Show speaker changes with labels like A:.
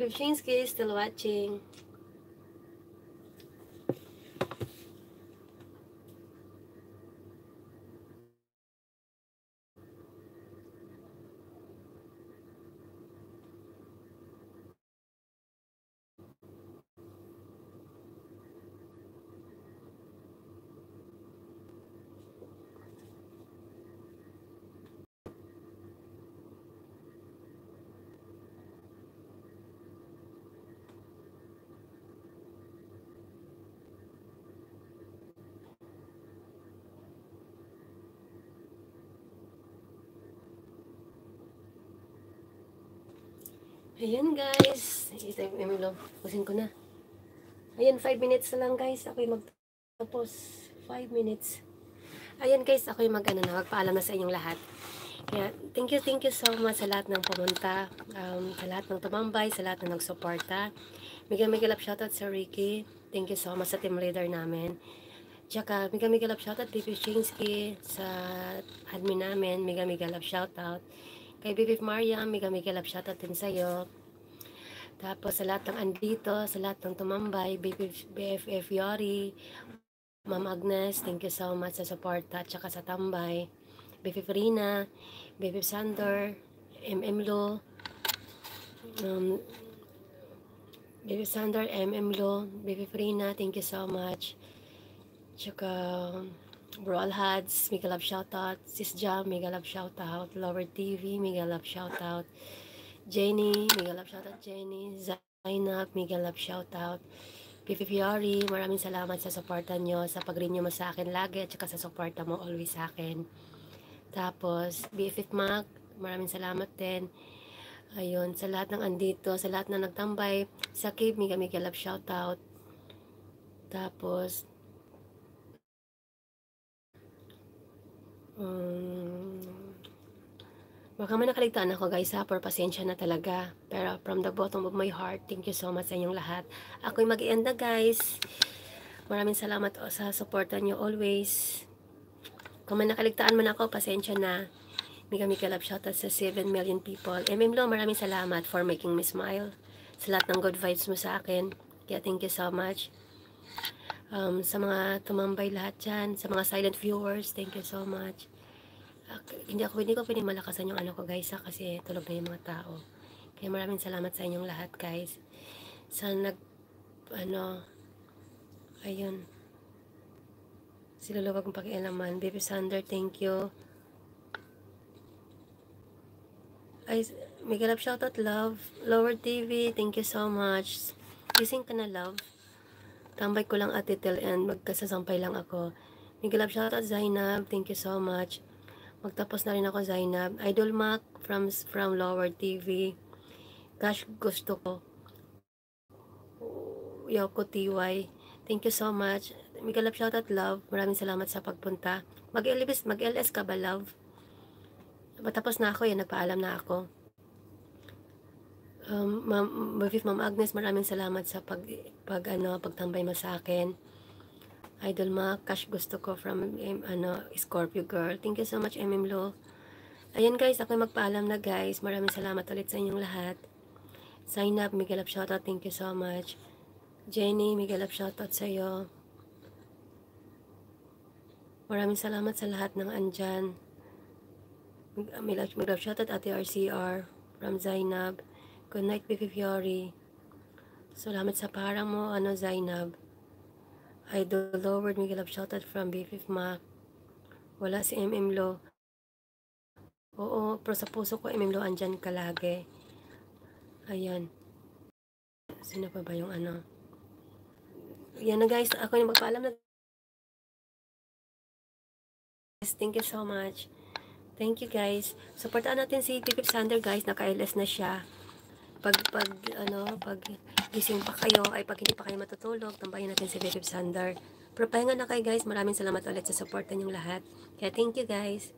A: Shinsky still watching. Ayan guys. Ito yung Emilo. Pusin ko na. Ayan, 5 minutes na lang guys. Ako'y magtapos. 5 minutes. Ayan guys, ako'y magpaalam na sa inyong lahat. Kaya, thank you so much sa lahat ng pumunta. Sa lahat ng tumambay, sa lahat ng nagsuporta. Mega love shoutout sa Ricky. Thank you so much sa team leader namin. Tsaka, mega love shoutout Bibi Chinsky sa admin namin. Mega love shoutout. Kay Bibi Maria, mega love shoutout din sa'yo. Tapos sa lahat ng andito, sa lahat ng tumambay, BFF Yori, Ma'am Agnes, thank you so much sa support at saka sa tambay. BFF Rina, BFF Sander, Lo, BFF Sander, Lo, BFF Rina, thank you so much. Tsaka Bro Alhads, mega love shoutout. Sis Jam, mega love shoutout. Lower TV, mega love shoutout. Jenny, mega love shoutout Jenny. Zainab, mega love shoutout. Pipi Fiori, maraming salamat sa suporta nyo, sa pag-renew mo sa akin lagi, at saka sa suporta mo always sa akin. Tapos, BFF Mac, maraming salamat din. Ayun, sa lahat ng andito, sa lahat na nagtambay, sa Cave, mega love shoutout. Tapos, baka may nakaligtaan ako guys ha, for pasensya na talaga. Pero from the bottom of my heart, thank you so much sa inyong lahat. Ako'y mag-i-end na guys. Maraming salamat sa supporta nyo always. Kung may nakaligtaan man ako, pasensya na. Mega love shoutout sa 7 million people. Lo, maraming salamat for making me smile. Sa lahat ng good vibes mo sa akin. Kaya thank you so much. Sa mga tumambay lahat dyan, sa mga silent viewers, thank you so much. Hindi ko pwede malakasan yung ano ko guys ha, kasi tulog na yung mga tao. Kaya maraming salamat sa inyong lahat guys. Sa ayun. Siluluwag kong pakialaman. Baby Sander, thank you. Ay, mega love shoutout love. Lower TV, thank you so much. Gising ka na love. Tambay ko lang at till end, magkasasampay lang ako. Mega love shoutout Zainab, thank you so much. Magtapos na rin ako Zainab. Idol Mac from Lower TV. Gosh, gusto ko. Yoko TY. Thank you so much. Mega love shoutout love. Maraming salamat sa pagpunta. Mag-LS ka ba love? Matapos na ako yan, nagpaalam na ako. Ma'am Agnes, maraming salamat sa pagtambay mo sa akin. Idol Mac, cash gusto ko from Scorpio Girl. Thank you so much, Lo. Ayan guys, ako magpaalam na guys. Maraming salamat ulit sa inyong lahat. Zainab, mega love shoutout. Thank you so much. Jenny, mega love shoutout sa iyo. Maraming salamat sa lahat ng andyan. Mega love shoutout Ate RCR from Zainab. Good night, Bibi Fiori. Salamat sa parang mo, Zainab. Idol Lord, mega love shoutout from BFF Mac. Wala si Lo. Oo, pero sa puso ko, Lo, andyan ka lagi. Ayan. Sino pa ba yung Yan na guys, ako yung magpaalam na. Thank you so much. Thank you guys. Supportaan natin si Pipi Sander guys, naka-LS na siya. Pag gising pa kayo, ay pag hindi pa kayo matutulog, tambayan natin si Pipi Sander. Pero pahinga na kayo guys, maraming salamat ulit sa supportan yung lahat. Kaya thank you guys.